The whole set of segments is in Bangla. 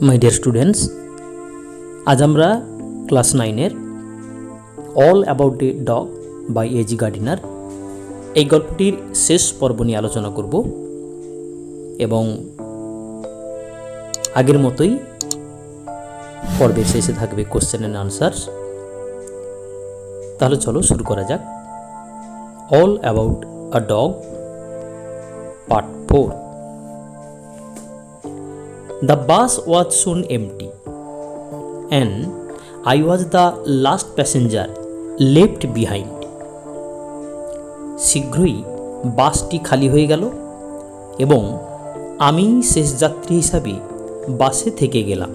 মাই ডিয়ার স্টুডেন্টস, আজ আমরা ক্লাস 9-এর all about a dog by A G Gardiner এই গল্পটির শেষ পর্ব নিয়ে আলোচনা করব এবং আগের মতোই পর্বের শেষে থাকবে কোশ্চেন অ্যান্ড আনসার। তাহলে চলো শুরু করা যাক। All about a dog part 4। The bus was soon empty, and I was the last passenger left behind. শীঘ্রই বাসটি খালি হয়ে গেল এবং আমি শেষ যাত্রী হিসাবে বাসে থেকে গেলাম।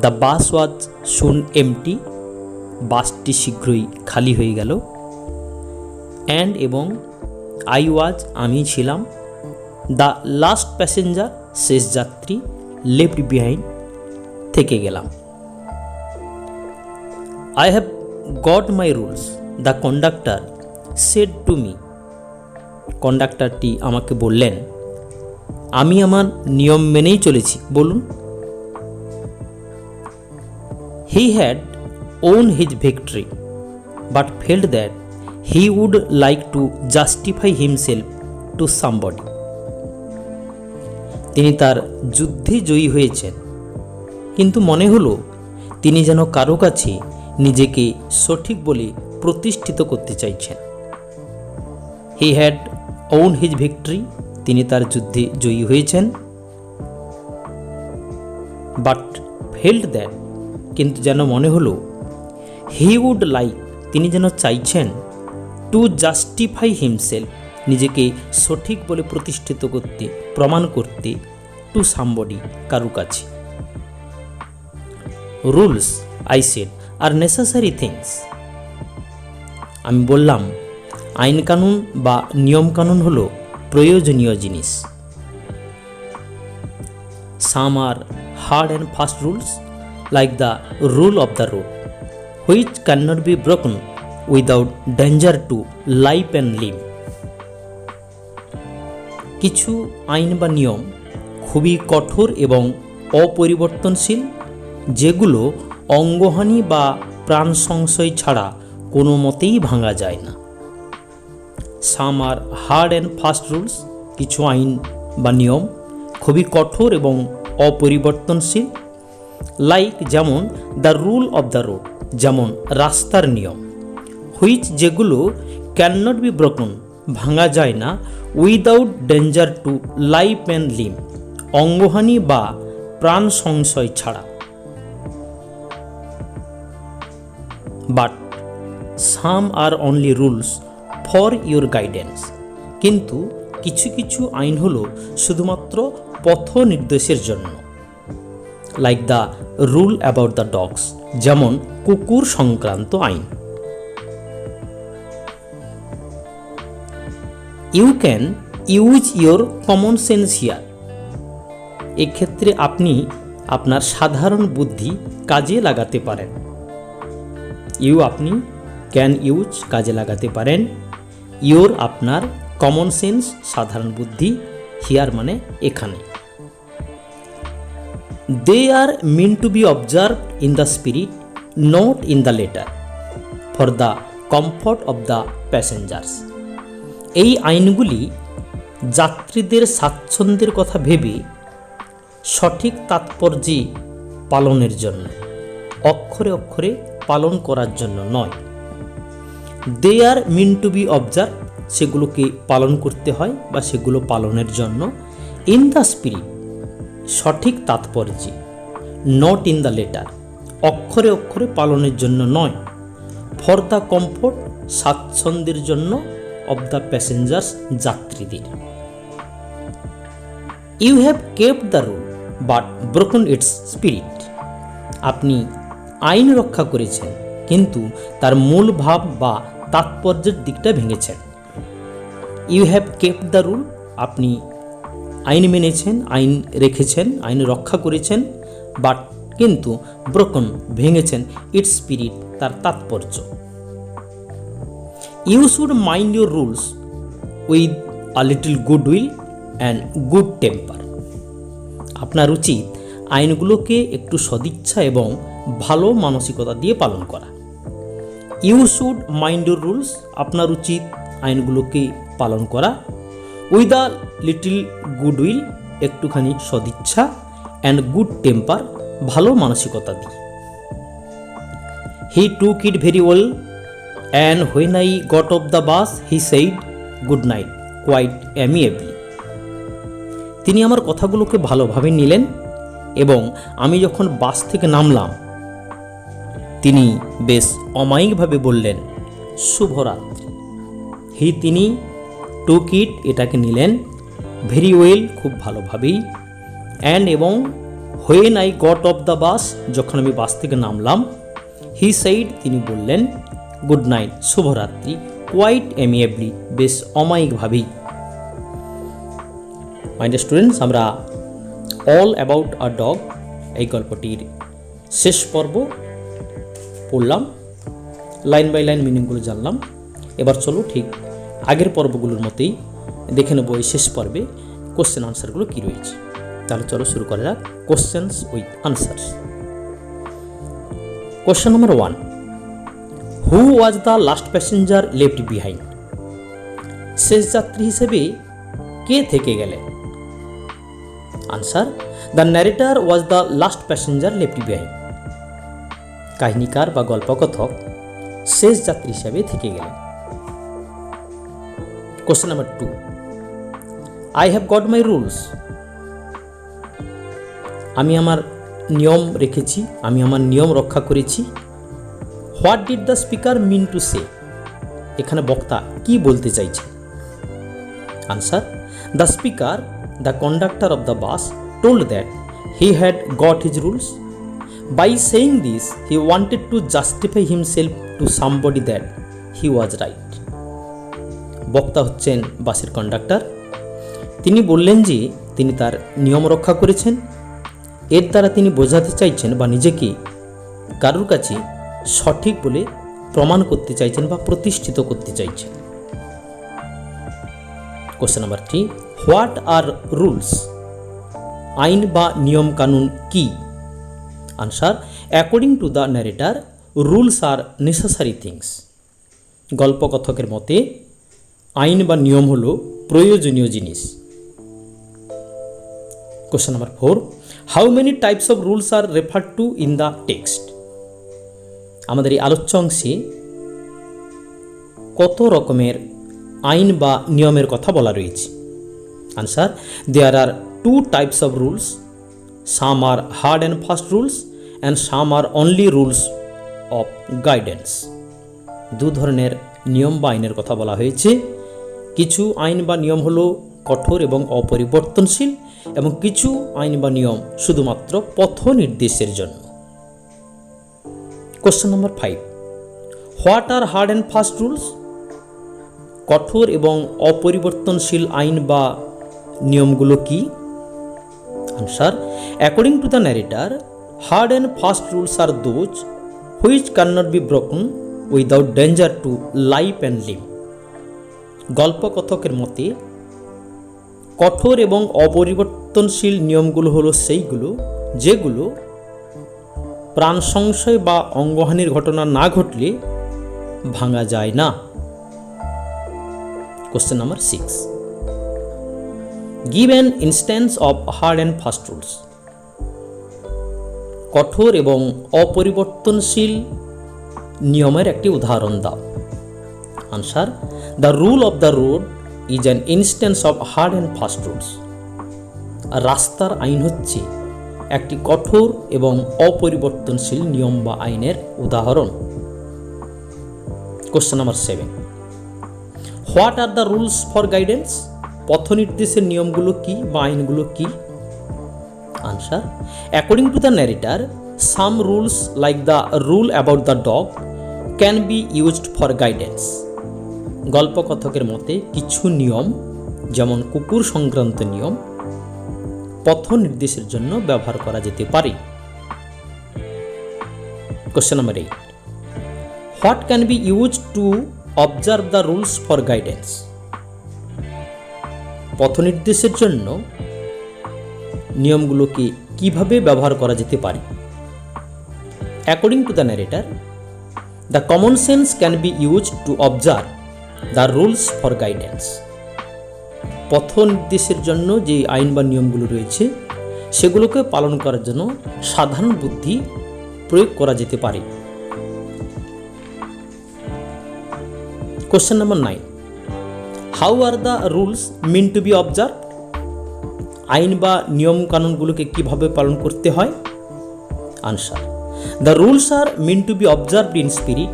The bus was soon MT, বাসটি শীঘ্রই খালি হয়ে গেল। অ্যান্ড এবং আই ওয়াজ, আমি ছিলাম, দ্য লাস্ট প্যাসেঞ্জার, শেষ যাত্রী, লেফট বিহাইন্ড, থেকে গেলাম। I have got my rules, the conductor said to me. কন্ডাক্টরটি আমাকে বললেন, আমি আমার নিয়ম মেনেই চলেছি, বলুন। He had won his victory but felt that he would like to justify himself to somebody. তিনি তার যুদ্ধে জয়ী হয়েছেন, কিন্তু মনে হলো তিনি যেন কারো কাছে নিজেকে সঠিক বলে প্রতিষ্ঠিত করতে চাইছেন। হি হ্যাড ওন হিজ ভিক্টরি, তিনি তার যুদ্ধে জয়ী হয়েছেন। বাট ফেল্ট দ্যাট, কিন্তু যেন মনে হলো, হি উড লাইক, তিনি যেন চাইছেন, টু জাস্টিফাই হিমসেলফ, নিজেকে সঠিক বলে প্রতিষ্ঠিত করতে, প্রমাণ করতে, টু সামবডি, কারু কাছে। Rules, I said, R necessary things. আমি বললাম, আইন কানুন বা নিয়ম কানুন হলো প্রয়োজনীয় জিনিস। Some are hard and fast rules, like the rule of the road, which can not be broken without danger to life and লিভ। কিছু আইন বা নিয়ম খুবই কঠোর এবং অপরিবর্তনশীল, যেগুলো অঙ্গহানি বা প্রাণ সংশয় ছাড়া কোনো মতেই ভাঙা যায় না। সাম are hard and fast rules, কিছু আইন বা নিয়ম খুবই কঠোর এবং অপরিবর্তনশীল, লাইক যেমন the rule of the road, যেমন রাস্তার নিয়ম, হুইচ যেগুলো ক্যান নট বি ব্রোকন, ভাঙা যায় না, without danger to life and লিভ, অঙ্গহানি বা প্রাণ সংশয় ছাড়া। But some are only rules for your guidance, কিন্তু কিছু কিছু আইন হলো শুধুমাত্র পথ নির্দেশের জন্য, like the rule about the dogs, যেমন কুকুর সংক্রান্ত আইন। You can use your common sense here, এক্ষেত্রে আপনি আপনার সাধারণ বুদ্ধি কাজে লাগাতে পারেন। আপনি ক্যান ইউজ, কাজে লাগাতে পারেন। ইউর, আপনার, কমন সেন্স, সাধারণ বুদ্ধি, হিয়ার মানে এখানে। They are mean to be observed in the spirit, not in the letter, for the comfort of the passengers. এই আইনগুলি যাত্রীদের স্বাচ্ছন্দ্যের কথা ভেবে সঠিক তাৎপর্যে পালনের জন্য, অক্ষরে অক্ষরে পালন করার জন্য নয়। দে are mean to be observe, সেগুলোকে পালন করতে হয় বা সেগুলো পালনের জন্য। ইন দ্য স্পিরিট, সঠিক তাৎপর্যে। নট ইন দ্য লেটার, অক্ষরে অক্ষরে পালনের জন্য নয়। ফর দ্য কমফোর্ট, স্বাচ্ছন্দ্যের জন্য, অব দ্য প্যাসেঞ্জার্স, যাত্রীদের। You have kept the rule but broken its spirit, আপনি আইন রক্ষা করেছেন, কিন্তু তার মূল ভাব বা তাৎপর্যের দিকটা ভেঙেছেন। You have kept the rule, আপনি আইন মেনেছেন, আইন রেখেছেন, আইন রক্ষা করেছেন, বাট কিন্তু ব্রোকন, ভেঙেছেন, ইটস স্পিরিট, তার তাৎপর্য। You should mind your rules with a little good will and good temper, আপনার উচিত আইনগুলোকে একটু সদিচ্ছা এবং ভালো মানসিকতা দিয়ে পালন করা। You should mind your rules, আপনার উচিত আইনগুলোকে পালন করা। উইথ আ লিটিল গুডউইল, একটুখানি সদিচ্ছা, অ্যান্ড গুড টেম্পার, ভালো মানসিকতা দিয়ে। He took it very well, and when I got off the bus he said good night quite amiably. তিনি আমার কথাগুলোকে ভালোভাবে নিলেন এবং আমি যখন বাস থেকে নামলাম তিনি বেশ অমায়িকভাবে বললেন শুভরাত্রি। তিনি টুক ইট, এটাকে নিলেন, ভেরি ওয়েল, খুব ভালোভাবেই, অ্যান্ড এবং when I got off the বাস, যখন আমি বাস থেকে নামলাম, হি সেইড, তিনি বললেন, গুড নাইট, শুভরাত্রি, কোয়াইট অ্যামিয়েবলি, বেশ অমায়িকভাবেই। মাই ডিয়ার স্টুডেন্টস, আমরা অল অ্যাবাউট আ ডগ এই গল্পটির শেষ পর্ব পড়লাম, লাইন বাই লাইন মিনিংগুলো জানলাম। এবার চলো ঠিক আগের পর্বগুলোর মতোই দেখে নেবো এই শেষ পর্বে কোশ্চেন আনসারগুলো কী রয়েছে। তাহলে চলো শুরু করা যাক questions with answers. Question number 1, who was the last passenger left behind? শেষ যাত্রী হিসেবে কে থেকে গেলেন? Answer, the narrator was the last passenger left behind. কাহিনীকার বা গল্পকথক শেষ যাত্রী হিসাবে থেকে গেলেন। Question number 2, I have got my rules. আমি আমার নিয়ম রেখেছি, আমি আমার নিয়ম রক্ষা করেছি। What did the speaker mean to say? এখানে বক্তা কি বলতে চাইছে? Answer, the speaker, the conductor of the bus, told that he had got his rules. By saying this, he wanted to justify himself to somebody that he was right. বক্তা হচ্ছেন বাসের কন্ডাক্টর। তিনি বললেন যে তিনি তার নিয়ম রক্ষা করেছেন। এর দ্বারা তিনি বোঝাতে চাইছেন বা নিজেকে কারোর কাছে সঠিক বলে প্রমাণ করতে চাইছেন বা প্রতিষ্ঠিত করতে চাইছেন। Question number 3, what are rules? আইন বা নিয়ম কানুন কি? Answer, according to the narrator, rules are necessary things. গল্পকথকের মতে আইন বা নিয়ম হলো প্রয়োজনীয় জিনিস। Question number 4, how many types of rules are referred to in the text? আমাদের এই আলোচ্য অংশে কত রকমের আইন বা নিয়মের কথা বলা রয়েছে? Answer, there are 2 types of rules, some are hard and fast rules and some are only rules of guidance. দু ধরনের নিয়ম বা আইনের কথা বলা হয়েছে। কিছু আইন বা নিয়ম হলো কঠোর এবং অপরিবর্তনশীল এবং কিছু আইন বা নিয়ম শুধুমাত্র পথ নির্দেশের জন্য। Question number 5, what are hard and fast rules? কঠোর এবং অপরিবর্তনশীল আইন বা নিয়মগুলো কি? Answer, according to the narrator, hard and fast rules are those which cannot be broken without danger to life and limb. গল্পকথকের মতে কঠোর এবং অপরিবর্তনশীল নিয়মগুলো হলো সেইগুলো যেগুলো প্রাণ সংশয় বা অঙ্গহানির ঘটনা না ঘটলে ভাঙা যায় না। Question number 6, give an instance of hard and fast rules. কঠোর এবং অপরিবর্তনশীল নিয়মের একটি উদাহরণ দাও। Answer, the rule of the road is an instance of hard and fast rules. রাস্তার আইন হচ্ছে একটি কঠোর এবং অপরিবর্তনশীল নিয়ম বা আইনের উদাহরণ। Question number 7, what are the rules for guidance? পথ নির্দেশের নিয়মগুলো কি বা আইনগুলো কি? Answer, according to the narrator, some rules like the rule about the dog can be used for guidance. গল্পকথকের মতে কিছু নিয়ম যেমন কুকুর সংক্রান্ত নিয়ম পথ নির্দেশের জন্য ব্যবহার করা যেতে পারে। Question number 8, what can be used to observe the rules for guidance? পথ নির্দেশের জন্য নিয়মগুলোকে কিভাবে ব্যবহার করা যেতে পারে। According to the narrator, the common sense can be use to observe the rules for guidance. পথ নির্দেশের জন্য যে আইন বা নিয়মগুলো রয়েছে সেগুলোকে পালন করার জন্য সাধারণ বুদ্ধি প্রয়োগ করা যেতে পারে। Question number 9, how are the rules meant to be observe? আইন বা নিয়ম কানুনগুলোকে কিভাবে পালন করতে হয়? Answer, the rules are mean to be observed in spirit,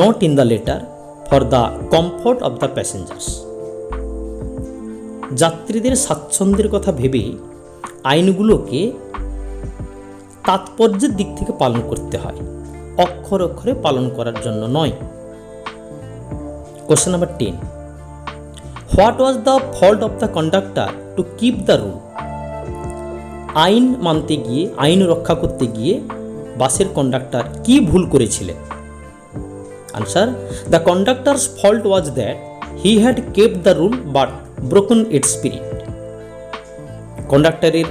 not in the letter, for the comfort of the passengers. যাত্রীদের স্বাচ্ছন্দ্যের কথা ভেবে আইনগুলোকে তাৎপর্যের দিক থেকে পালন করতে হয়, অক্ষরে অক্ষরে পালন করার জন্য নয়। Question number 10, what was the fault of the conductor to keep the rule? আইন মানতে গিয়ে, আইন রক্ষা করতে গিয়ে বাসের কন্ডাক্টর কি ভুল করেছিলেন? Answer, the conductor's fault was that he had kept the rule but broken its spirit. কন্ডাক্টরের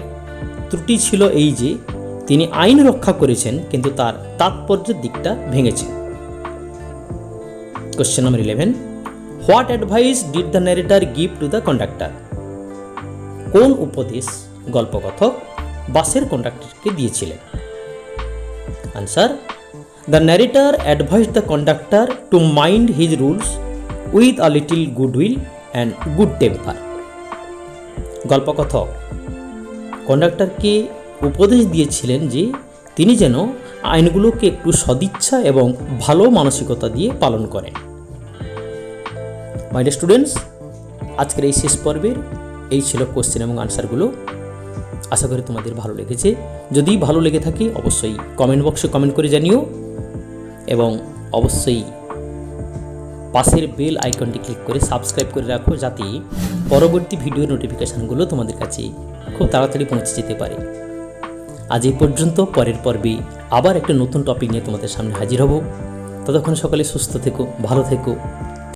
ত্রুটি ছিল এই যে তিনি আইন রক্ষা করেছেন কিন্তু তার তাৎপর্যের দিকটা ভেঙেছেন। Question number 11, what advice did the narrator give to the conductor? কোন উপদেশ গল্পকথক বাসের কন্ডাক্টরকে দিয়েছিলেন? Answer, the narrator advised the conductor to mind his rules with a little goodwill and good temper. গল্পকথক কন্ডাক্টরকে উপদেশ দিয়েছিলেন যে তিনি যেন আইনগুলোকে একটু সদিচ্ছা এবং ভালো মানসিকতা দিয়ে পালন করেন। মাই ডিয়ার স্টুডেন্টস, আজকের এই শেষ পর্বের এই ছিল কোশ্চেন এবং আনসারগুলো। আশা করি তোমাদের ভালো লেগেছে। যদি ভালো লেগে থাকে অবশ্যই কমেন্ট বক্সে কমেন্ট করে জানিও এবং অবশ্যই পাশের বেল আইকনটি ক্লিক করে সাবস্ক্রাইব করে রাখো যাতে পরবর্তী ভিডিও নোটিফিকেশানগুলো তোমাদের কাছে খুব তাড়াতাড়ি পৌঁছে যেতে পারে। আজ এই পর্যন্ত, পরের পর্বে আবার একটা নতুন টপিক নিয়ে তোমাদের সামনে হাজির হব। ততক্ষণ সকলে সুস্থ থেকো, ভালো থেকো।